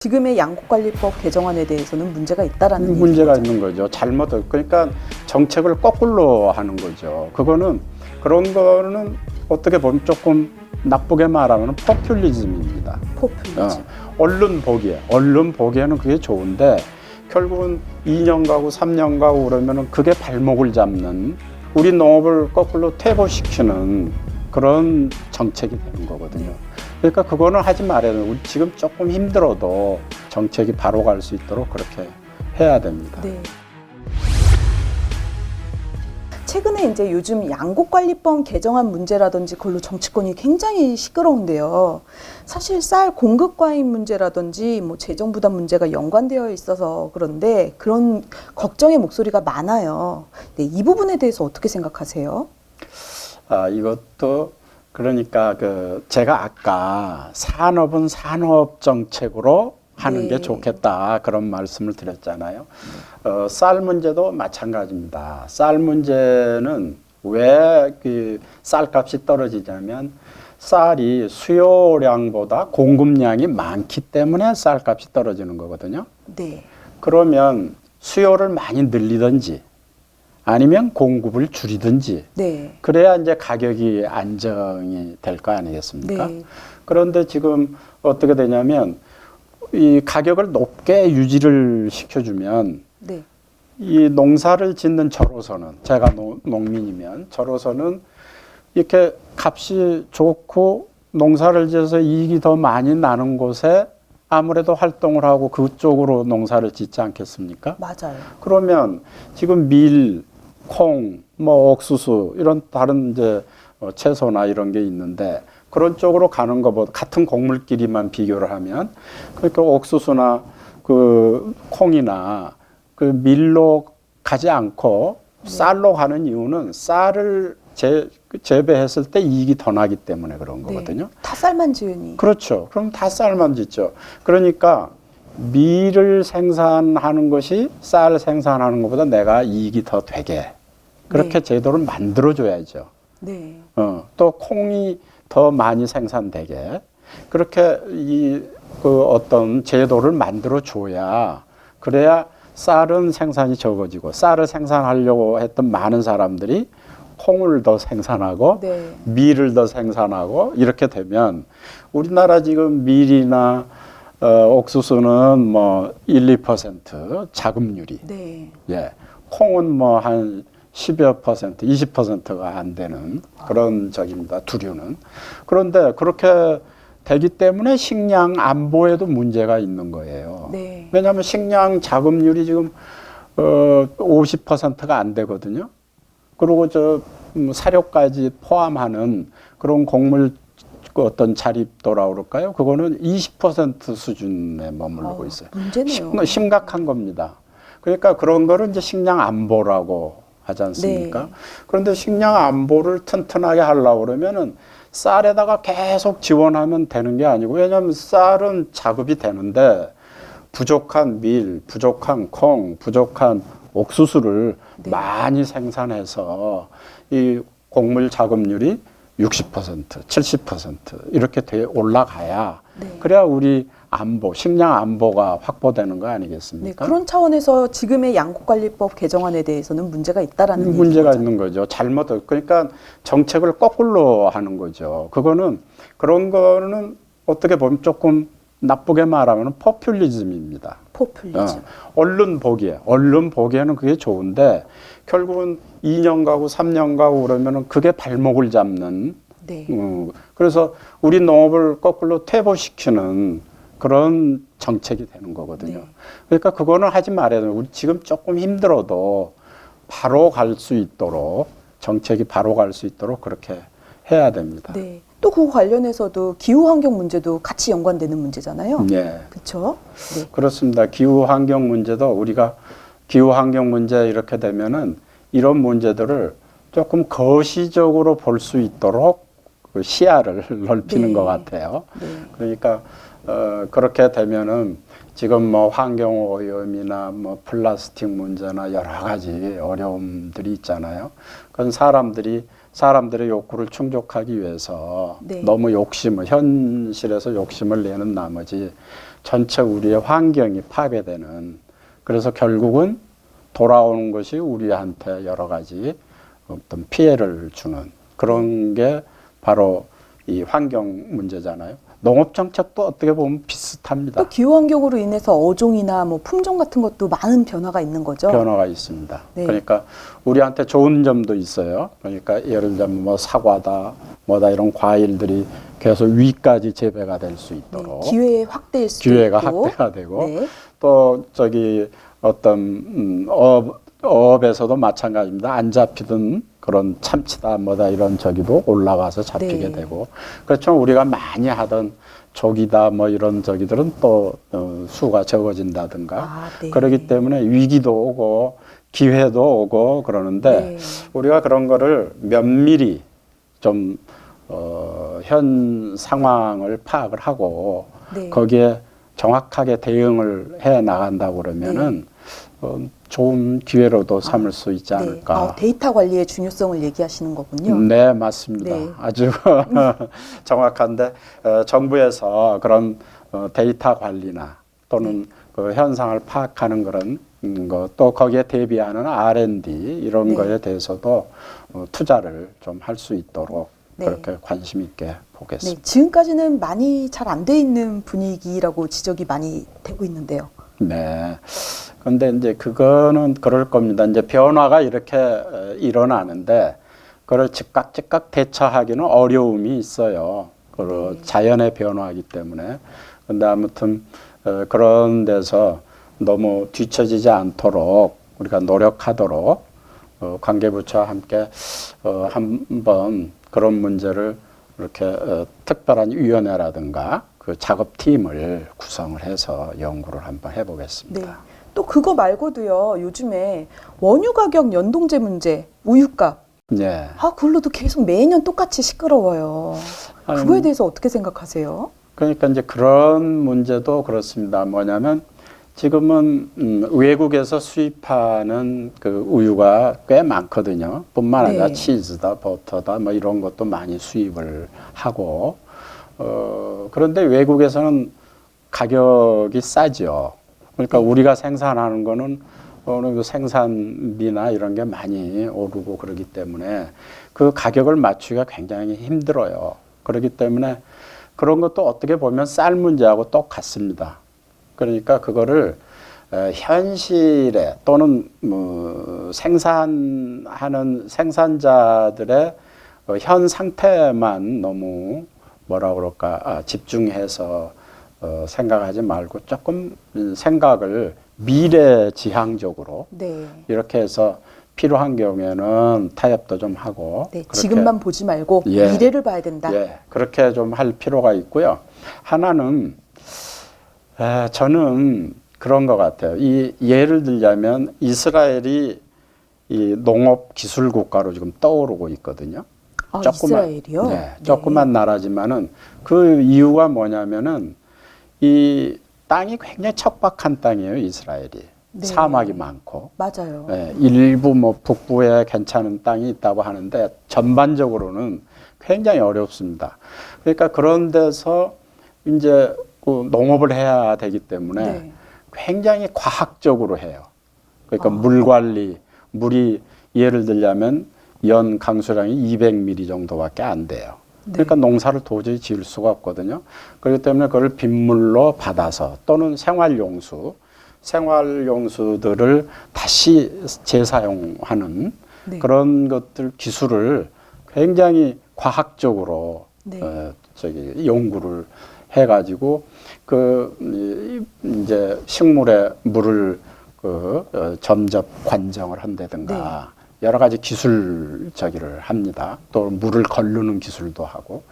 지금의 양곡관리법 개정안에 대해서는 문제가 있다라는 문제가 얘기죠. 있는 거죠. 그러니까 정책을 거꾸로 하는 거죠. 그런 거는 어떻게 보면 조금 나쁘게 말하면 포퓰리즘입니다. 포퓰리즘. 언론 보기에는 그게 좋은데 결국은 2년 가고 3년 가고 그러면은 그게 발목을 잡는, 우리 농업을 거꾸로 퇴보시키는 그런 정책이 되는 거거든요. 그러니까 그거는 하지 말아야 돼요. 우리 지금 조금 힘들어도 정책이 바로 갈 수 있도록 그렇게 해야 됩니다. 네. 최근에 이제 요즘 양곡관리법 개정안 문제라든지 그걸로 정치권이 굉장히 시끄러운데요. 사실 쌀 공급 과잉 문제라든지 뭐 재정 부담 문제가 연관되어 있어서 그런데 그런 걱정의 목소리가 많아요. 네, 이 부분에 대해서 어떻게 생각하세요? 이것도 그러니까 제가 아까 산업은 산업 정책으로 하는 게 좋겠다 그런 말씀을 드렸잖아요. 쌀 문제도 마찬가지입니다. 쌀 문제는 왜 그 쌀값이 떨어지냐면 쌀이 수요량보다 공급량이 많기 때문에 쌀값이 떨어지는 거거든요. 네. 그러면 수요를 많이 늘리든지 아니면 공급을 줄이든지 네. 그래야 이제 가격이 안정이 될 거 아니겠습니까? 네. 그런데 지금 어떻게 되냐면 이 가격을 높게 유지를 시켜주면 네. 이 농사를 짓는 저로서는, 제가 농민이면 저로서는 이렇게 값이 좋고 농사를 지어서 이익이 더 많이 나는 곳에 아무래도 활동을 하고 그쪽으로 농사를 짓지 않겠습니까? 맞아요. 그러면 지금 밀, 콩, 뭐 옥수수 이런 다른 이제 채소나 이런 게 있는데 그런 쪽으로 가는 것보다 같은 곡물끼리만 비교를 하면, 그러니까 옥수수나 그 콩이나 그 밀로 가지 않고 쌀로 가는 이유는 쌀을 재배했을 때 이익이 더 나기 때문에 그런 거거든요. 네. 다 쌀만 지으니. 그렇죠. 그럼 다 쌀만 짓죠. 그러니까 밀을 생산하는 것이 쌀 생산하는 것보다 내가 이익이 더 되게 그렇게 제도를 만들어줘야죠. 네. 또 콩이 더 많이 생산되게 그렇게 어떤 제도를 만들어줘야, 그래야 쌀은 생산이 적어지고 쌀을 생산하려고 했던 많은 사람들이 콩을 더 생산하고 네. 밀을 더 생산하고 이렇게 되면 우리나라 지금 밀이나 옥수수는 뭐 1~2% 자급률이, 네. 예, 콩은 뭐 한 10여%, 20%가 안 되는 그런 적입니다. 두류는. 그런데 그렇게 되기 때문에 식량 안보에도 문제가 있는 거예요. 네. 왜냐하면 식량 자급률이 지금 50%가 안 되거든요. 그리고 사료까지 포함하는 그런 곡물 어떤 자립도라 그럴까요? 그거는 20% 수준에 머무르고 있어요. 문제네요. 심각한 겁니다. 그러니까 그런 거를 이제 식량 안보라고 하지 않습니까? 네. 그런데 식량 안보를 튼튼하게 하려고 그러면은 쌀에다가 계속 지원하면 되는 게 아니고, 왜냐하면 쌀은 자급이 되는데 부족한 밀, 부족한 콩, 부족한 옥수수를 많이 생산해서 이 곡물 자급률이 60%, 70% 이렇게 올라가야 그래야 우리 안보, 식량 안보가 확보되는 거 네, 아니겠습니까? 그런 차원에서 지금의 양곡관리법 개정안에 대해서는 문제가 있다라는 문제가 얘기죠. 있는 거죠. 그러니까 정책을 거꾸로 하는 거죠. 그런 거는 어떻게 보면 조금 나쁘게 말하면 포퓰리즘입니다. 포퓰리즘. 언론 보기에는 그게 좋은데 결국은 2년 가고 3년 가고 그러면은 그게 발목을 잡는, 네. 그래서 우리 농업을 거꾸로 퇴보시키는 그런 정책이 되는 거거든요. 네. 그러니까 그거는 하지 말아야 돼요. 우리 지금 조금 힘들어도 바로 갈 수 있도록, 정책이 바로 갈 수 있도록 그렇게 해야 됩니다. 네. 또 그 관련해서도 기후 환경 문제도 같이 연관되는 문제잖아요. 네. 그렇죠? 네. 그렇습니다. 기후 환경 문제도 우리가 기후 환경 문제 이렇게 되면은 이런 문제들을 조금 거시적으로 볼 수 있도록 그 시야를 넓히는 것 같아요. 네. 그러니까 그렇게 되면은 지금 뭐 환경 오염이나 뭐 플라스틱 문제나 여러 가지 어려움들이 있잖아요. 그건 사람들의 욕구를 충족하기 위해서 너무 현실에서 욕심을 내는 나머지 전체 우리의 환경이 파괴되는, 그래서 결국은 돌아오는 것이 우리한테 여러 가지 어떤 피해를 주는 그런 게 바로 이 환경 문제잖아요. 농업 정책도 어떻게 보면 비슷합니다. 또 기후 환경으로 인해서 어종이나 뭐 품종 같은 것도 많은 변화가 있는 거죠. 변화가 있습니다. 네. 그러니까 우리한테 좋은 점도 있어요. 그러니까 예를 들면 뭐 사과다, 뭐다 이런 과일들이 계속 위까지 재배가 될 수 네, 있도록 기회 확대일 수도 기회가 있고. 확대가 되고 네. 또 저기 어떤 어업에서도 마찬가지입니다. 안 잡히던 그런 참치다 뭐다 이런 저기도 올라가서 잡히게 네. 되고, 그렇죠. 우리가 많이 하던 조기다 뭐 이런 저기들은 또 수가 적어진다든가 아, 네. 그러기 때문에 위기도 오고 기회도 오고 그러는데 네. 우리가 그런 거를 면밀히 좀 현 상황을 파악을 하고 네. 거기에 정확하게 대응을 해 나간다고 그러면은 좋은 기회로도 삼을 수 있지 않을까. 데이터 관리의 중요성을 얘기하시는 거군요. 네, 맞습니다. 네. 아주 정확한데 정부에서 그런 데이터 관리나 또는 그 현상을 파악하는 그런 것, 또 거기에 대비하는 R&D 이런 네. 거에 대해서도 투자를 좀 할 수 있도록 네. 그렇게 관심 있게 보겠습니다. 네, 지금까지는 많이 잘 안 돼 있는 분위기라고 지적이 많이 되고 있는데요. 네. 근데 이제 그거는 그럴 겁니다. 이제 변화가 이렇게 일어나는데 그걸 즉각 대처하기는 어려움이 있어요. 그 자연의 변화이기 때문에. 근데 아무튼 그런 데서 너무 뒤처지지 않도록 우리가 노력하도록 관계부처와 함께 한번 그런 문제를 이렇게 특별한 위원회라든가 그 작업팀을 구성을 해서 연구를 한번 해보겠습니다. 네. 또 그거 말고도요, 요즘에 원유 가격 연동제 문제, 우유값. 네. 그걸로도 계속 매년 똑같이 시끄러워요. 그거에 대해서 어떻게 생각하세요? 그러니까 이제 그런 문제도 그렇습니다. 뭐냐면 지금은 외국에서 수입하는 그 우유가 꽤 많거든요. 뿐만 아니라 네. 치즈다, 버터다, 뭐 이런 것도 많이 수입을 하고, 그런데 외국에서는 가격이 싸죠. 그러니까 우리가 생산하는 거는 어느 그 생산비나 이런 게 많이 오르고 그러기 때문에 그 가격을 맞추기가 굉장히 힘들어요. 그렇기 때문에 그런 것도 어떻게 보면 쌀 문제하고 똑같습니다. 그러니까 그거를 현실에 또는 뭐 생산하는 생산자들의 현 상태만 너무 뭐라 그럴까 집중해서 생각하지 말고 조금 생각을 미래지향적으로 네. 이렇게 해서 필요한 경우에는 타협도 좀 하고 네, 그렇게, 지금만 보지 말고 예. 미래를 봐야 된다. 예, 그렇게 좀 할 필요가 있고요. 하나는 저는 그런 것 같아요. 이 예를 들자면 이스라엘이 이 농업 기술 국가로 지금 떠오르고 있거든요. 이스라엘이요? 네, 조그만 나라지만은 그 이유가 뭐냐면은 이 땅이 굉장히 척박한 땅이에요, 이스라엘이. 네. 사막이 많고. 맞아요. 네, 일부 뭐 북부에 괜찮은 땅이 있다고 하는데 전반적으로는 굉장히 어렵습니다. 그러니까 그런 데서 이제 그 농업을 해야 되기 때문에 네. 굉장히 과학적으로 해요. 그러니까 물 관리, 물이 예를 들자면 연 강수량이 200mm 정도밖에 안 돼요. 그러니까 농사를 도저히 지을 수가 없거든요. 그렇기 때문에 그걸 빗물로 받아서 또는 생활용수들을 다시 재사용하는 네. 그런 것들 기술을 굉장히 과학적으로 네. 연구를 해가지고 이제 식물에 물을 점접 관정을 한다든가 여러 가지 기술 저기를 합니다. 또 물을 걸르는 기술도 하고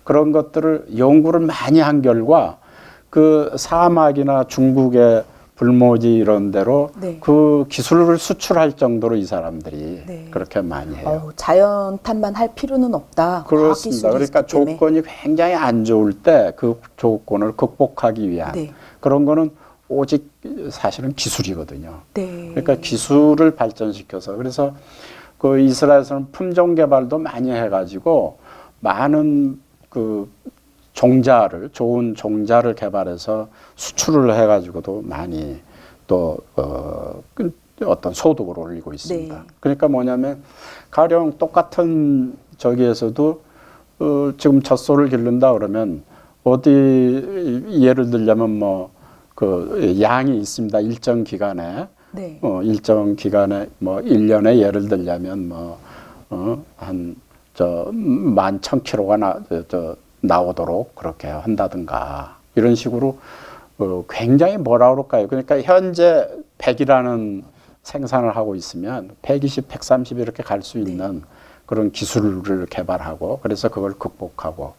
그런 것들을 연구를 많이 한 결과 그 사막이나 중국의 불모지 이런 데로 네. 그 기술을 수출할 정도로 이 사람들이 네. 그렇게 많이 해요. 자연 탓만 할 필요는 없다. 그렇습니다. 그러니까 조건이 굉장히 안 좋을 때 그 조건을 극복하기 위한 네. 그런 거는 오직 사실은 기술이거든요. 네. 그러니까 기술을 발전시켜서 그래서 그 이스라엘에서는 품종 개발도 많이 해가지고 많은 그 종자를 좋은 종자를 개발해서 수출을 해가지고도 많이 또 어떤 소득을 올리고 있습니다. 네. 그러니까 뭐냐면 가령 똑같은 저기에서도 지금 젖소를 기른다 그러면 어디 예를 들자면 뭐 그 양이 있습니다. 일정 기간에 네. 일정 기간에 뭐 1년에 예를 들자면 한 11,000kg가 나오도록 그렇게 한다든가 이런 식으로 굉장히 뭐라 그럴까요? 그러니까 현재 100이라는 생산을 하고 있으면 120, 130 이렇게 갈 수 있는 그런 기술을 개발하고 그래서 그걸 극복하고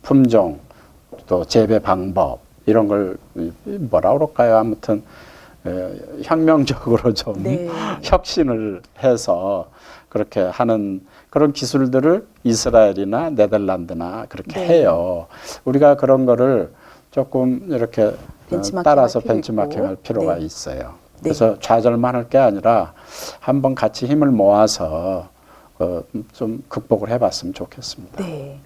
품종 또 재배 방법 이런 걸 뭐라 그럴까요? 아무튼 혁명적으로 좀 네. 혁신을 해서 그렇게 하는 그런 기술들을 이스라엘이나 네덜란드나 그렇게 네. 해요. 우리가 그런 거를 조금 이렇게 벤치마킹 따라서 할 필요 벤치마킹할 있고. 필요가 네. 있어요. 그래서 좌절만 할 게 아니라 한번 같이 힘을 모아서 좀 극복을 해봤으면 좋겠습니다. 네.